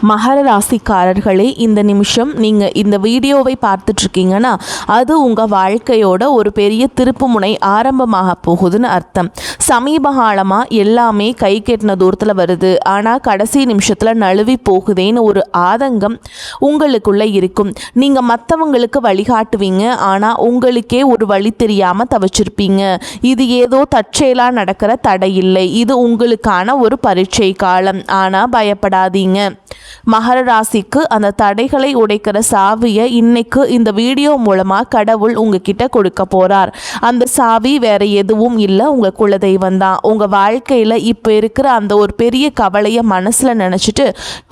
மகர ராசிக்காரர்களே, இந்த நிமிஷம் நீங்கள் இந்த வீடியோவை பார்த்துட்ருக்கீங்கன்னா அது உங்கள் வாழ்க்கையோட ஒரு பெரிய திருப்புமுனை ஆரம்பமாக போகுதுன்னு அர்த்தம். சமீப காலமாக எல்லாமே கை கெட்டின தூரத்தில் வருது, ஆனால் கடைசி நிமிஷத்தில் நழுவி போகுதேன்னு ஒரு ஆதங்கம் உங்களுக்குள்ளே இருக்கும். நீங்கள் மற்றவங்களுக்கு வழிகாட்டுவீங்க, ஆனால் உங்களுக்கே ஒரு வழி தெரியாமல் தவிச்சிருப்பீங்க. இது ஏதோ தற்செயலாக நடக்கிற தடை இல்லை, இது உங்களுக்கான ஒரு பரீட்சை காலம். ஆனால் பயப்படாதீங்க. மகர ராசிக்கு அந்த தடைகளை உடைக்கிற சாவியை இன்னைக்கு இந்த வீடியோ மூலமாக கடவுள் உங்ககிட்ட கொடுக்க போகிறார். அந்த சாவி வேற எதுவும் இல்லை, உங்கள் குலதெய்வம் தான். உங்கள் வாழ்க்கையில் இப்போ இருக்கிற அந்த ஒரு பெரிய கவலையை மனசில் நினச்சிட்டு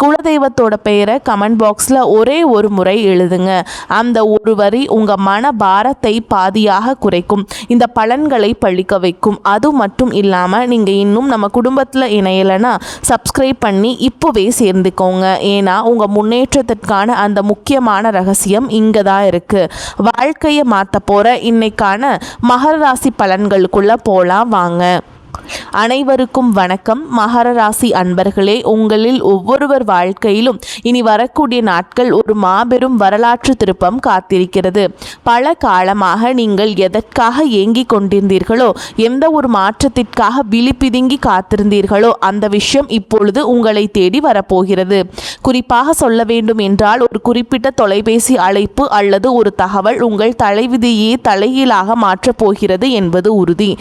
குலதெய்வத்தோட பெயரை கமெண்ட் பாக்ஸில் ஒரே ஒரு முறை எழுதுங்க. அந்த ஒரு வரி உங்கள் மன பாரத்தை பாதியாக குறைக்கும், இந்த பலன்களை பழிக்க வைக்கும். அது மட்டும் இல்லாமல் நீங்கள் இன்னும் நம்ம குடும்பத்தில் இணையலைன்னா சப்ஸ்கிரைப் பண்ணி இப்போவே சேர்ந்துக்கோங்க. ஏன்னா உங்கள் முன்னேற்றத்திற்கான அந்த முக்கியமான ரகசியம் இங்கே தான் இருக்குது. வாழ்க்கையை மாற்ற போகிற இன்னைக்கான மகர ராசி பலன்களுக்குள்ளே போகலாம் வாங்க. அனைவருக்கும் வணக்கம். மகர ராசி அன்பர்களே, உங்களில் ஒவ்வொருவர் வாழ்க்கையிலும் இனி வரக்கூடிய நாட்கள் ஒரு மாபெரும் வரலாற்று திருப்பம் காத்திருக்கிறது. பல காலமாக நீங்கள் எதற்காக ஏங்கிக் கொண்டிருந்தீர்களோ, எந்த ஒரு மாற்றத்திற்காக விழிப்பிதுங்கி காத்திருந்தீர்களோ, அந்த விஷயம் இப்பொழுது உங்களை தேடி வரப்போகிறது. குறிப்பாக சொல்ல வேண்டும் என்றால், ஒரு குறிப்பிட்ட தொலைபேசி அழைப்பு அல்லது ஒரு தகவல் உங்கள் தலைவிதியே தலைகீழாக மாற்றப் போகிறது என்பது உறுதி.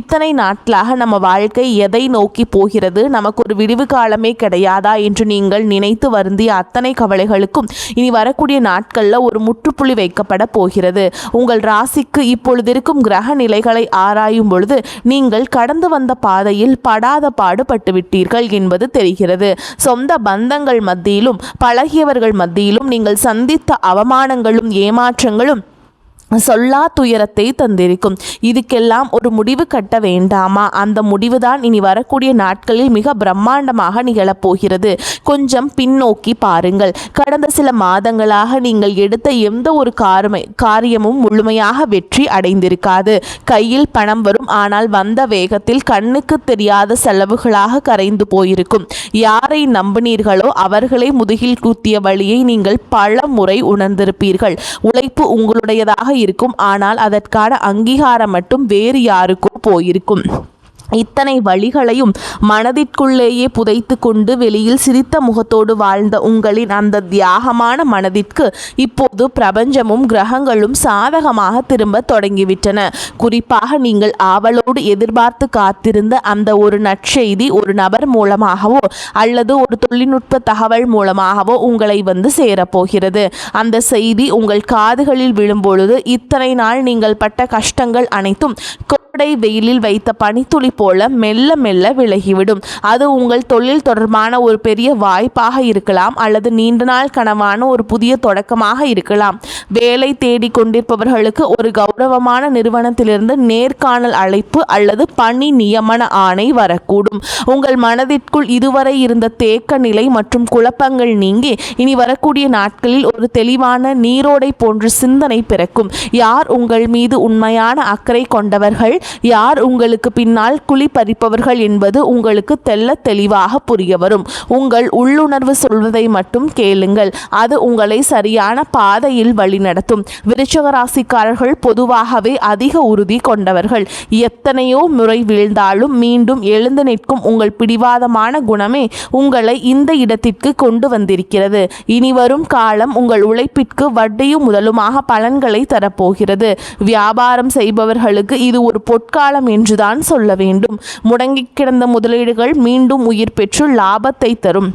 இத்தனை நாட்களாக நம்ம வாழ்க்கை எதை நோக்கி போகிறது, நமக்கு ஒரு விடிவு காலமே கிடையாதா என்று நீங்கள் நினைத்து வருந்திய அத்தனை கவலைகளுக்கும் இனி வரக்கூடிய நாட்களில் ஒரு முற்றுப்புள்ளி வைக்கப்பட போகிறது. உங்கள் ராசிக்கு இப்பொழுது இருக்கும் கிரக நிலைகளை ஆராயும் பொழுது நீங்கள் கடந்து வந்த பாதையில் படாத பாடுபட்டு விட்டீர்கள் என்பது தெரிகிறது. சொந்த பந்தங்கள் மத்தியிலும் பழகியவர்கள் மத்தியிலும் நீங்கள் சந்தித்த அவமானங்களும் ஏமாற்றங்களும் சொல்லா துயரத்தை தந்திருக்கும். இதுக்கெல்லாம் ஒரு முடிவு கட்ட வேண்டாமா? அந்த முடிவுதான் இனி வரக்கூடிய நாட்களில் மிக பிரம்மாண்டமாக நிகழப்போகிறது. கொஞ்சம் பின்னோக்கி பாருங்கள். கடந்த சில மாதங்களாக நீங்கள் எடுத்த எந்த ஒரு காரியமும் முழுமையாக வெற்றி அடைந்திருக்காது. கையில் பணம் வரும், ஆனால் வந்த வேகத்தில் கண்ணுக்கு தெரியாத செலவுகளாக கரைந்து போயிருக்கும். யாரை நம்பினீர்களோ அவர்களை முதுகில் குத்திய வழியை நீங்கள் பல முறை உணர்ந்திருப்பீர்கள். உழைப்பு உங்களுடையதாக இருக்கும், ஆனால் அதற்கான அங்கீகாரம் மட்டும் வேறு யாருக்கோ போயிருக்கும். இத்தனை வழிகளையும் மனதிற்குள்ளேயே புதைத்து கொண்டு வெளியில் சிரித்த முகத்தோடு வாழ்ந்த உங்களின் அந்த தியாகமான மனதிற்கு இப்போது பிரபஞ்சமும் கிரகங்களும் சாதகமாக திரும்ப தொடங்கிவிட்டன. குறிப்பாக நீங்கள் ஆவலோடு எதிர்பார்த்து காத்திருந்த அந்த ஒரு நற்செய்தி ஒரு நபர் மூலமாகவோ அல்லது ஒரு தொழில்நுட்ப தகவல் மூலமாகவோ உங்களை வந்து சேரப்போகிறது. அந்த செய்தி உங்கள் காதுகளில் விழும்பொழுது இத்தனை நாள் நீங்கள் பட்ட கஷ்டங்கள் அனைத்தும் கோடை வெயிலில் வைத்த பனித்துளி போல மெல்ல மெல்ல விலகிவிடும். அது உங்கள் தொழில் தொடர்பான ஒரு பெரிய வாய்ப்பாக இருக்கலாம், அல்லது நீண்ட நாள் கனவான ஒரு புதிய தொடக்கமாக இருக்கலாம். வேலை தேடி கொண்டிருப்பவர்களுக்கு ஒரு கௌரவமான நிறுவனத்திலிருந்து நேர்காணல் அழைப்பு அல்லது பணி நியமன ஆணை வரக்கூடும். உங்கள் மனதிற்குள் இதுவரை இருந்த தேக்க நிலை மற்றும் குழப்பங்கள் நீங்கி இனி வரக்கூடிய நாட்களில் ஒரு தெளிவான நீரோடை போன்ற சிந்தனை பிறக்கும். யார் உங்கள் மீது உண்மையான அக்கறை கொண்டவர்கள், யார் உங்களுக்கு பின்னால் குழி பறிப்பவர்கள் என்பது உங்களுக்கு தெல்ல தெளிவாக புரிய வரும். உங்கள் உள்ளுணர்வு சொல்வதை மட்டும் கேளுங்கள், அது உங்களை சரியான பாதையில் வழிநடத்தும். விருச்சிக ராசிக்காரர்கள் பொதுவாகவே அதிக உறுதி கொண்டவர்கள். எத்தனையோ முறை வீழ்ந்தாலும் மீண்டும் எழுந்து நிற்கும் உங்கள் பிடிவாதமான குணமே உங்களை இந்த இடத்திற்கு கொண்டு வந்திருக்கிறது. இனி வரும் காலம் உங்கள் உழைப்பிற்கு வட்டியும் முதலுமாக பலன்களை தரப்போகிறது. வியாபாரம் செய்பவர்களுக்கு இது ஒரு பொற்காலம் என்றுதான் சொல்ல வேண்டும். முடங்கி கிடந்த முதலீடுகள் மீண்டும் உயிர் பெற்று லாபத்தை தரும்.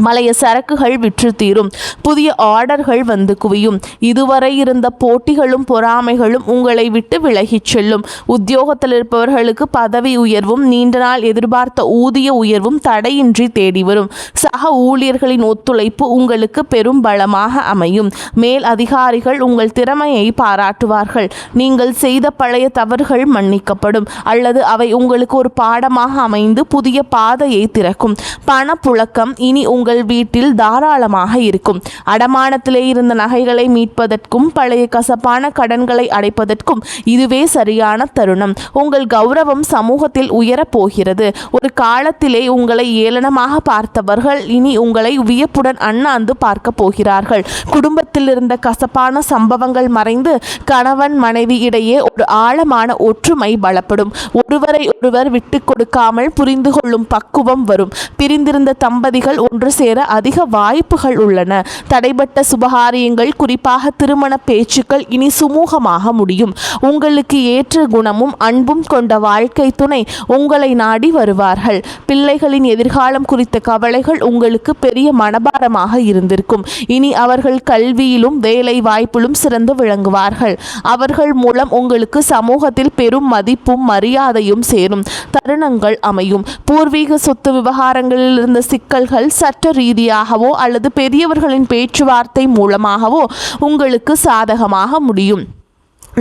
மலைய சரக்குகள் விற்று தீரும். புதிய ஆர்டர்கள் வந்து குவியும். இதுவரை இருந்த போட்டிகளும் பொறாமைகளும் உங்களை விட்டு விலகிச் செல்லும். உத்தியோகத்தில் இருப்பவர்களுக்கு பதவி உயர்வும் நீண்ட நாள் எதிர்பார்த்த ஊதிய உயர்வும் தடையின்றி தேடி வரும். சக ஊழியர்களின் ஒத்துழைப்பு உங்களுக்கு பெரும் பலமாக அமையும். மேல் அதிகாரிகள் உங்கள் திறமையை பாராட்டுவார்கள். நீங்கள் செய்த பழைய தவறுகள் மன்னிக்கப்படும், அல்லது அவை உங்களுக்கு ஒரு பாடமாக அமைந்து புதிய பாதையை திறக்கும். பணப்புழக்கம் இனி உங்கள் வீட்டில் தாராளமாக இருக்கும். அடமானத்திலே இருந்த நகைகளை மீட்பதற்கும் பழைய கசப்பான கடன்களை அடைப்பதற்கும் இதுவே சரியான தருணம். உங்கள் கௌரவம் சமூகத்தில் உயரப் போகிறது. ஒரு காலத்திலே உங்களை ஏளனமாக பார்த்தவர்கள் இனி உங்களை வியப்புடன் அண்ணாந்து பார்க்க போகிறார்கள். குடும்பத்தில் இருந்த கசப்பான சம்பவங்கள் மறைந்து கணவன் மனைவி இடையே ஒரு ஆழமான ஒற்றுமை பலப்படும். ஒருவரை ஒருவர் விட்டு கொடுக்காமல் புரிந்து கொள்ளும் பக்குவம் வரும். பிரிந்திருந்த தம்பதிகள் ஒன்று சேர அதிக வாய்ப்புகள் உள்ளன. தடைபட்ட சுபகாரியங்கள், குறிப்பாக திருமண பேச்சுக்கள் இனி சுமூகமாக முடியும். உங்களுக்கு ஏற்ற குணமும் அன்பும் கொண்ட வாழ்க்கை துணை உங்களை நாடி வருவார்கள். பிள்ளைகளின் எதிர்காலம் குறித்த கவலைகள் உங்களுக்கு பெரிய மனபாரமாக இருந்திருக்கும். இனி அவர்கள் கல்வியிலும் வேலை வாய்ப்பிலும் சிறந்து விளங்குவார்கள். அவர்கள் மூலம் உங்களுக்கு சமூகத்தில் பெரும் மதிப்பும் மரியாதையும் சேரும் தருணங்கள் அமையும். பூர்வீக சொத்து விவகாரங்களில் இருந்த சிக்கல்கள் சட்ட ரீதியாகவோ அல்லது பெரியவர்களின் பேச்சுவார்த்தை மூலமாகவோ உங்களுக்கு சாதகமாக முடியும்.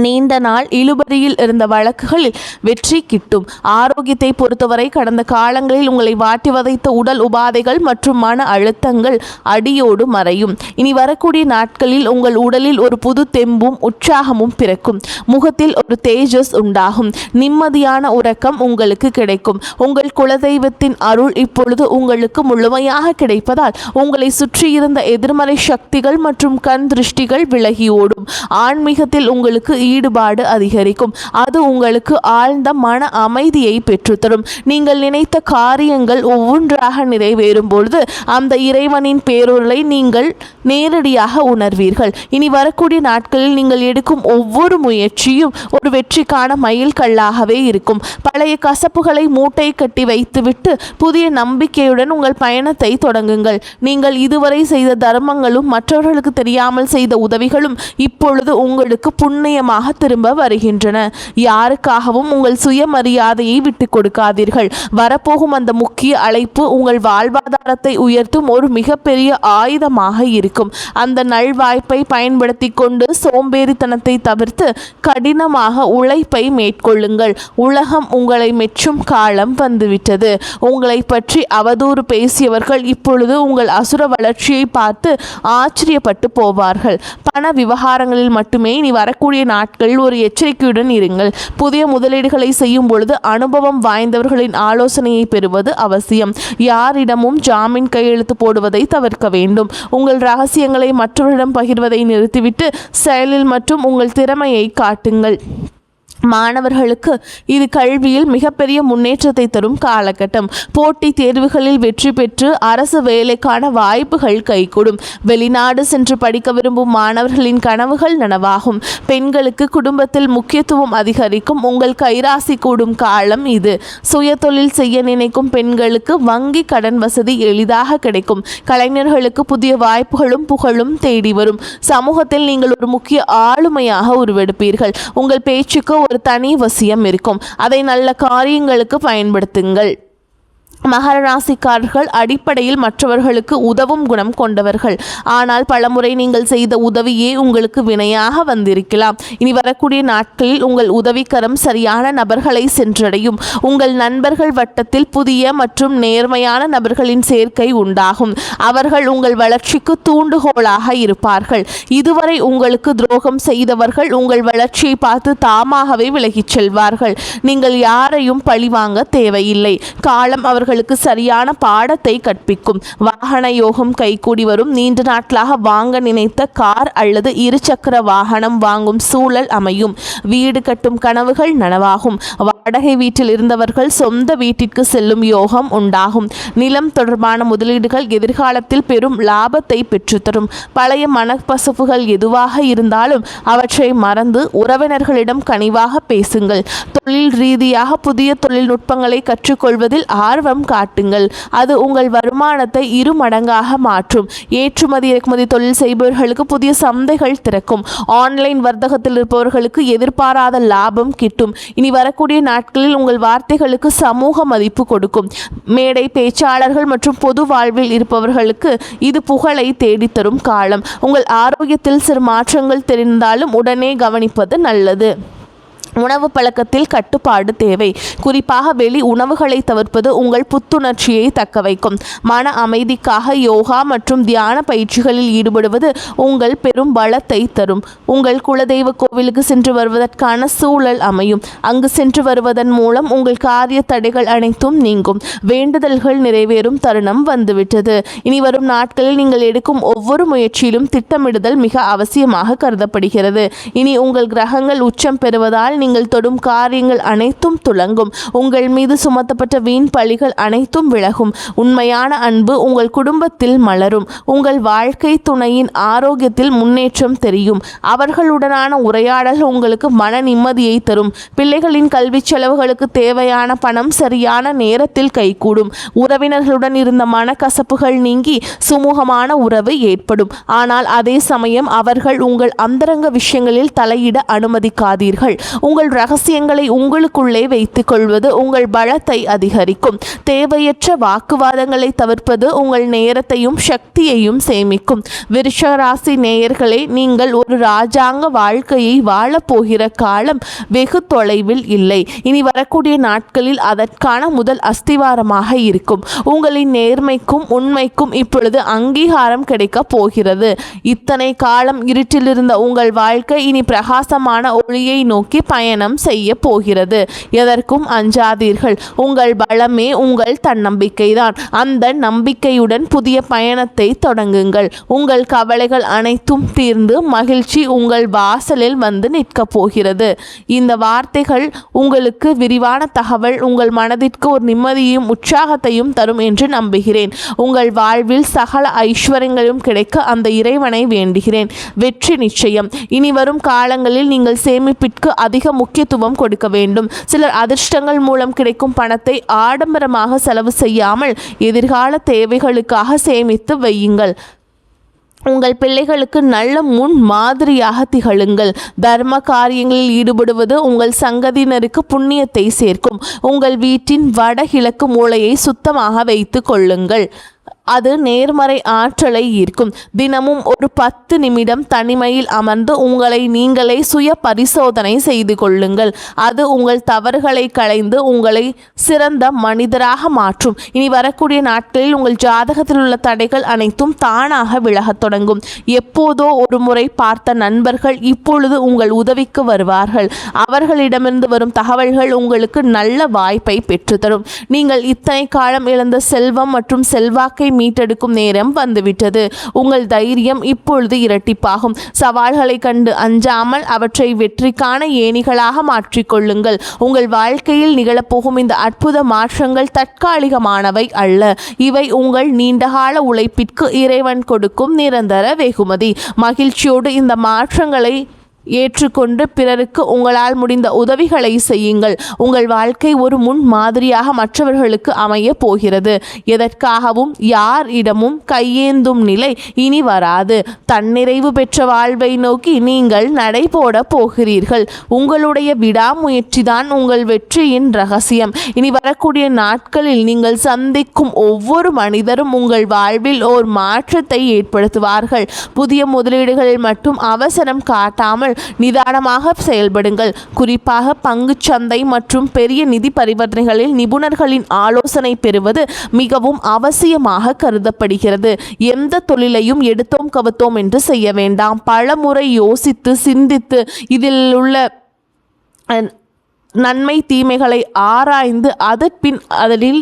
நீண்ட நாள் இழுபறியில் இருந்த வழக்குகளில் வெற்றி கிட்டும். ஆரோக்கியத்தை பொறுத்தவரை கடந்த காலங்களில் உங்களை வாட்டி வதைத்த உடல் உபாதைகள் மற்றும் மன அழுத்தங்கள் அடியோடு மறையும். இனி வரக்கூடிய நாட்களில் உங்கள் உடலில் ஒரு புது தெம்பும் உற்சாகமும் பிறக்கும். முகத்தில் ஒரு தேஜஸ் உண்டாகும். நிம்மதியான உறக்கம் உங்களுக்கு கிடைக்கும். உங்கள் குலதெய்வத்தின் அருள் இப்பொழுது உங்களுக்கு முழுமையாக கிடைப்பதால் உங்களை சுற்றியிருந்த எதிர்மறை சக்திகள் மற்றும் கண் திருஷ்டிகள் விலகி ஓடும். ஆன்மீகத்தில் உங்களுக்கு ஈடுபாடு அதிகரிக்கும். அது உங்களுக்கு ஆழ்ந்த மன அமைதியை பெற்றுத்தரும். நீங்கள் நினைத்த காரியங்கள் ஒவ்வொன்றாக நிறைவேறும் பொழுது அந்த இறைவனின் பேரொருளை நீங்கள் நேரடியாக உணர்வீர்கள். இனி வரக்கூடிய நாட்களில் நீங்கள் எடுக்கும் ஒவ்வொரு முயற்சியும் ஒரு வெற்றிக்கான மைல் கல்லாகவே இருக்கும். பழைய கசப்புகளை மூட்டை கட்டி வைத்துவிட்டு புதிய நம்பிக்கையுடன் உங்கள் பயணத்தை தொடங்குங்கள். நீங்கள் இதுவரை செய்த தர்மங்களும் மற்றவர்களுக்கு தெரியாமல் செய்த உதவிகளும் இப்பொழுது உங்களுக்கு புண்ணியமாக திரும்ப வருகின்றன. யாருக்காகவும் உங்கள் சுயமரியாதையை விட்டு கொடுக்காதீர்கள். வரப்போகும் அந்த முக்கிய அழைப்பு உங்கள் வாழ்வாதாரத்தை உயர்த்தும் ஒரு மிகப்பெரிய ஆயுதமாக இருக்கும். அந்த நல்வாய்ப்பை பயன்படுத்தி கொண்டு சோம்பேறித்தனத்தை தவிர்த்து கடினமாக உழைப்பை மேற்கொள்ளுங்கள். உலகம் உங்களை மெச்சும் காலம் வந்துவிட்டது. உங்களை பற்றி அவதூறு பேசியவர்கள் இப்பொழுது உங்கள் அசுர வளர்ச்சியை பார்த்து ஆச்சரியப்பட்டு போவார்கள். பண விவகாரங்களில் மட்டுமே இனி வரக்கூடிய நாட்களில் ஒரு எச்சரிக்கையுடன் இருங்கள். புதிய முதலீடுகளை செய்யும் பொழுது அனுபவம் வாய்ந்தவர்களின் ஆலோசனையை பெறுவது அவசியம். யாரிடமும் ஜாமீன் கையெழுத்து போடுவதை தவிர்க்க வேண்டும். உங்கள் ரகசியங்களை மற்றவரிடம் பகிர்வதை நிறுத்திவிட்டு செயலில் மற்றும் உங்கள் திறமையை காட்டுங்கள். மாணவர்களுக்கு இது கல்வியில் மிகப்பெரிய முன்னேற்றத்தை தரும் காலகட்டம். போட்டி தேர்வுகளில் வெற்றி பெற்று அரசு வேலைக்கான வாய்ப்புகள் கைகூடும். வெளிநாடு சென்று படிக்க விரும்பும் மாணவர்களின் கனவுகள் நனவாகும். பெண்களுக்கு குடும்பத்தில் முக்கியத்துவம் அதிகரிக்கும். உங்கள் கைராசி கூடும் காலம் இது. சுய தொழில் செய்ய நினைக்கும் பெண்களுக்கு வங்கி கடன் வசதி எளிதாக கிடைக்கும். கலைஞர்களுக்கு புதிய வாய்ப்புகளும் புகழும் தேடி வரும். சமூகத்தில் நீங்கள் ஒரு முக்கிய ஆளுமையாக உருவெடுப்பீர்கள். உங்கள் பேச்சுக்கு ஒரு தனி வசியம் இருக்கும். அதை நல்ல காரியங்களுக்கு பயன்படுத்துங்கள். மகர ராசிக்காரர்கள் அடிப்படையில் மற்றவர்களுக்கு உதவும் குணம் கொண்டவர்கள். ஆனால் பலமுறை நீங்கள் செய்த உதவியே உங்களுக்கு வினையாக வந்திருக்கலாம். இனி வரக்கூடிய நாட்களில் உங்கள் உதவிக்கரம் சரியான நபர்களை சென்றடையும். உங்கள் நண்பர்கள் வட்டத்தில் புதிய மற்றும் நேர்மையான நபர்களின் சேர்க்கை உண்டாகும். அவர்கள் உங்கள் வளர்ச்சிக்கு தூண்டுகோலாக இருப்பார்கள். இதுவரை உங்களுக்கு துரோகம் செய்தவர்கள் உங்கள் வளர்ச்சியை பார்த்து தாமாகவே விலகிச் செல்வார்கள். நீங்கள் யாரையும் பழிவாங்க தேவையில்லை. காலம் அவர்கள் சரியான பாடத்தை கற்பிக்கும். வாகன யோகம் கைகூடி வரும். நீண்ட நாட்களாக வாங்க நினைத்த கார் அல்லது இருசக்கர வாகனம் வாங்கும் சூழல் அமையும். வீடு கட்டும் கனவுகள் நனவாகும். வாடகை வீட்டில் இருந்தவர்கள் சொந்த வீட்டிற்கு செல்லும் யோகம் உண்டாகும். நிலம் தொடர்பான முதலீடுகள் எதிர்காலத்தில் பெரும் லாபத்தை பெற்றுத்தரும். பழைய மனப்பசப்புகள் எதுவாக இருந்தாலும் அவற்றை மறந்து உறவினர்களிடம் கனிவாக பேசுங்கள். தொழில் ரீதியாக புதிய தொழில்நுட்பங்களை கற்றுக்கொள்வதில் ஆர்வம் காட்டுங்கள். அது உங்கள் வருமானத்தை 2 மடங்காக மாற்றும். ஏற்றுமதி இறக்குமதி தொழில் செய்பவர்களுக்கு புதிய சந்தைகள் திறக்கும். ஆன்லைன் வர்த்தகத்தில் இருப்பவர்களுக்கு எதிர்பாராத லாபம் கிட்டும். இனி வரக்கூடிய நாட்களில் உங்கள் வார்த்தைகளுக்கு சமூக மதிப்பு கொடுக்கும். மேடை பேச்சாளர்கள் மற்றும் பொது வாழ்வில் இருப்பவர்களுக்கு இது புகழை தேடித்தரும் காலம். உங்கள் ஆரோக்கியத்தில் சிறு மாற்றங்கள் தெரிந்தாலும் உடனே கவனிப்பது நல்லது. உணவு பழக்கத்தில் கட்டுப்பாடு தேவை. குறிப்பாக வெளி உணவுகளை தவிர்ப்பது உங்கள் புத்துணர்ச்சியை தக்க வைக்கும். மன அமைதிக்காக யோகா மற்றும் தியான பயிற்சிகளில் ஈடுபடுவது உங்கள் பெரும் பலத்தை தரும். உங்கள் குலதெய்வ கோவிலுக்கு சென்று வருவதற்கான சூழல் அமையும். அங்கு சென்று வருவதன் மூலம் உங்கள் காரிய தடைகள் அனைத்தும் நீங்கும். வேண்டுதல்கள் நிறைவேறும் தருணம் வந்துவிட்டது. இனி வரும் நாட்களில் நீங்கள் எடுக்கும் ஒவ்வொரு முயற்சியிலும் திட்டமிடுதல் மிக அவசியமாக கருதப்படுகிறது. இனி உங்கள் கிரகங்கள் உச்சம் பெறுவதால் நீங்கள் தொடும் காரியங்கள் அனைத்தும் துலங்கும். உங்கள் மீது சுமத்தப்பட்ட வீண் பழிகள் அனைத்தும் விலகும். உண்மையான அன்பு உங்கள் குடும்பத்தில் மலரும். உங்கள் வாழ்க்கை துணையின் ஆரோக்கியத்தில் முன்னேற்றம் தெரியும். அவர்களுடனான உரையாடல் உங்களுக்கு மன நிம்மதியை தரும். பிள்ளைகளின் கல்வி செலவுகளுக்கு தேவையான பணம் சரியான நேரத்தில் கைகூடும். உறவினர்களுடன் இருந்த மனக்கசப்புகள் நீங்கி சுமூகமான உறவு ஏற்படும். ஆனால் அதே சமயம் அவர்கள் உங்கள் அந்தரங்க விஷயங்களில் தலையிட அனுமதிக்காதீர்கள். உங்கள் ரகசியங்களை உங்களுக்குள்ளே வைத்துக் கொள்வது உங்கள் பலத்தை அதிகரிக்கும். தேவையற்ற வாக்குவாதங்களை தவிர்ப்பது உங்கள் நேரத்தையும் சக்தியையும் சேமிக்கும். விருச்சிக ராசி நேயர்களே, நீங்கள் ஒரு ராஜாங்க வாழ்க்கையை வாழப்போகிற காலம் வெகு தொலைவில் இல்லை. இனி வரக்கூடிய நாட்களில் அதற்கான முதல் அஸ்திவாரமாக இருக்கும். உங்களின் நேர்மைக்கும் உண்மைக்கும் இப்பொழுது அங்கீகாரம் கிடைக்கப் போகிறது. இத்தனை காலம் இருட்டில் இருந்த உங்கள் வாழ்க்கை இனி பிரகாசமான ஒளியை நோக்கி பயணம் செய்ய போகிறது. எதற்கும் அஞ்சாதீர்கள். உங்கள் பலமே உங்கள் தன்னம்பிக்கைதான். அந்த நம்பிக்கையுடன் புதிய பயணத்தை தொடங்குங்கள். உங்கள் கவலைகள் அனைத்தும் தீர்ந்து மகிழ்ச்சி உங்கள் வாசலில் வந்து நிற்கப் போகிறது. இந்த வார்த்தைகள் உங்களுக்கு விரிவான தகவல் உங்கள் மனதிற்கு ஒரு நிம்மதியையும் உற்சாகத்தையும் தரும் என்று நம்புகிறேன். உங்கள் வாழ்வில் சகல ஐஸ்வர்யங்களும் கிடைக்க அந்த இறைவனை வேண்டுகிறேன். வெற்றி நிச்சயம். இனி வரும் காலங்களில் நீங்கள் சேமிப்பிற்கு அதிக முக்கியத்துவம் கொடுக்க வேண்டும். சிலர் அதிர்ஷ்டங்கள் மூலம் கிடைக்கும் பணத்தை ஆடம்பரமாக செலவு செய்யாமல் எதிர்கால தேவைகளுக்காக சேமித்து வையுங்கள். உங்கள் பிள்ளைகளுக்கு நல்ல முன் மாதிரியாக திகழுங்கள். தர்ம காரியங்களில் ஈடுபடுவது உங்கள் சங்கதியினருக்கு புண்ணியத்தை சேர்க்கும். உங்கள் வீட்டின் வடகிழக்கு மூலையை சுத்தமாக வைத்து கொள்ளுங்கள். அது நேர்மறை ஆற்றலை ஈர்க்கும். தினமும் ஒரு 10 நிமிடம் தனிமையில் அமர்ந்து உங்களை நீங்களே சுய பரிசோதனை செய்து கொள்ளுங்கள். அது உங்கள் தவறுகளை களைந்து உங்களை சிறந்த மனிதராக மாற்றும். இனி வரக்கூடிய நாட்களில் உங்கள் ஜாதகத்தில் உள்ள தடைகள் அனைத்தும் தானாக விலகத் தொடங்கும். எப்போதோ ஒரு முறை பார்த்த நண்பர்கள் இப்பொழுது உங்கள் உதவிக்கு வருவார்கள். அவர்களிடமிருந்து வரும் தகவல்கள் உங்களுக்கு நல்ல வாய்ப்பை பெற்றுத்தரும். நீங்கள் இத்தனை காலம் இழந்த செல்வம் மற்றும் செல்வாக்கை மீட்டெடுக்கும் நேரம் வந்துவிட்டது. உங்கள் தைரியம் இப்பொழுது இரட்டிப்பாகும். சவால்களை கண்டு அஞ்சாமல் அவற்றை வெற்றிக்கான ஏணிகளாக மாற்றிக்கொள்ளுங்கள். உங்கள் வாழ்க்கையில் நிகழப்போகும் இந்த அற்புத மாற்றங்கள் தற்காலிகமானவை அல்ல. இவை உங்கள் நீண்டகால உழைப்பிற்கு இறைவன் கொடுக்கும் நிரந்தர வெகுமதி. மகிழ்ச்சியோடு இந்த மாற்றங்களை ஏற்றுக்கொண்டு பிறருக்கு உங்களால் முடிந்த உதவிகளை செய்யுங்கள். உங்கள் வாழ்க்கை ஒரு முன் மாதிரியாக மற்றவர்களுக்கு அமைய போகிறது. எதற்காகவும் யாரிடமும் கையேந்தும் நிலை இனி வராது. தன்னிறைவு பெற்ற வாழ்வை நோக்கி நீங்கள் நடைபோட போகிறீர்கள். உங்களுடைய விடாமுயற்சிதான் உங்கள் வெற்றியின் ரகசியம். இனி வரக்கூடிய நாட்களில் நீங்கள் சந்திக்கும் ஒவ்வொரு மனிதரும் உங்கள் வாழ்வில் ஓர் மாற்றத்தை ஏற்படுத்துவார்கள். புதிய முதலீடுகளில் மட்டும் அவசரம் காட்டாமல் நிதானமாக செயல்படுங்கள். குறிப்பாக பங்குச் சந்தை மற்றும் பெரிய நிதி பரிவர்த்தனைகளில் நிபுணர்களின் ஆலோசனை பெறுவது மிகவும் அவசியமாக கருதப்படுகிறது. எந்த தொழிலையும் எடுத்தோம் கவுத்தோம் என்று செய்ய வேண்டாம். பலமுறை யோசித்து சிந்தித்து இதில் உள்ள நன்மை தீமைகளை ஆராய்ந்து அதன்பின் அதில்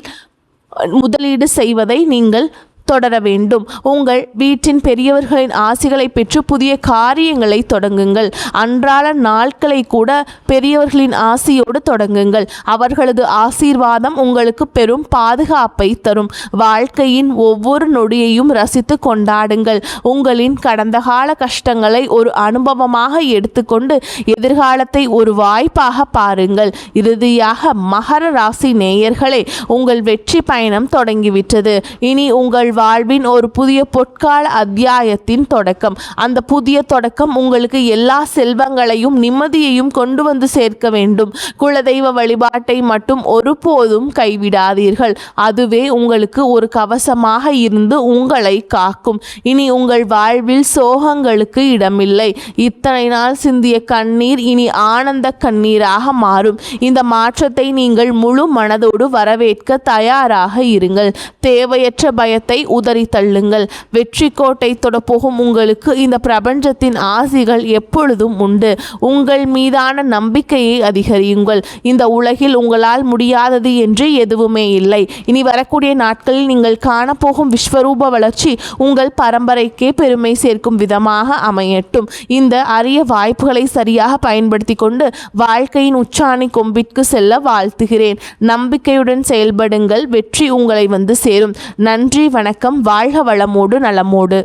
முதலீடு செய்வதை நீங்கள் தொடர வேண்டும். உங்கள் வீட்டின் பெரியவர்களின் ஆசிகளை பெற்று புதிய காரியங்களை தொடங்குங்கள். அன்றாட நாட்களை கூட பெரியவர்களின் ஆசியோடு தொடங்குங்கள். அவர்களது ஆசீர்வாதம் உங்களுக்கு பெரும் பாதுகாப்பை தரும். வாழ்க்கையின் ஒவ்வொரு நொடியையும் ரசித்து கொண்டாடுங்கள். உங்களின் கடந்த கால கஷ்டங்களை ஒரு அனுபவமாக எடுத்துக்கொண்டு எதிர்காலத்தை ஒரு வாய்ப்பாக பாருங்கள். இறுதியாக மகர ராசி நேயர்களே, உங்கள் வெற்றி பயணம் தொடங்கிவிட்டது. இனி உங்கள் வாழ்வின் ஒரு புதிய பொற்கால அத்தியாயத்தின் தொடக்கம். அந்த புதிய தொடக்கம் உங்களுக்கு எல்லா செல்வங்களையும் நிம்மதியையும் கொண்டு வந்து சேர்க்க வேண்டும். குலதெய்வ வழிபாட்டை மட்டும் ஒருபோதும் கைவிடாதீர்கள். அதுவே உங்களுக்கு ஒரு கவசமாக இருந்து உங்களை காக்கும். இனி உங்கள் வாழ்வில் சோகங்களுக்கு இடமில்லை. இத்தனை நாள் சிந்திய கண்ணீர் இனி ஆனந்த கண்ணீராக மாறும். இந்த மாற்றத்தை நீங்கள் முழு மனதோடு வரவேற்க தயாராக இருங்கள். தேவையற்ற பயத்தை உதறி தள்ளுங்கள். வெற்றி கோட்டை தொடப்போகும் உங்களுக்கு இந்த பிரபஞ்சத்தின் ஆசிகள் எப்பொழுதும் உண்டு. உங்கள் மீதான நம்பிக்கையை அதிகரியுங்கள். இந்த உலகில் உங்களால் முடியாதது என்று எதுவுமே இல்லை. இனி வரக்கூடிய நாட்களில் நீங்கள் காணப்போகும் விஸ்வரூப வளர்ச்சி உங்கள் பரம்பரைக்கே பெருமை சேர்க்கும் விதமாக அமையட்டும். இந்த அரிய வாய்ப்புகளை சரியாக பயன்படுத்தி கொண்டு வாழ்க்கையின் உச்சாணி கொம்பிற்கு செல்ல வாழ்த்துகிறேன். நம்பிக்கையுடன் செயல்படுங்கள். வெற்றி உங்களை வந்து சேரும். நன்றி, வணக்கம். வாழ்க வளமோடு நலமோடு.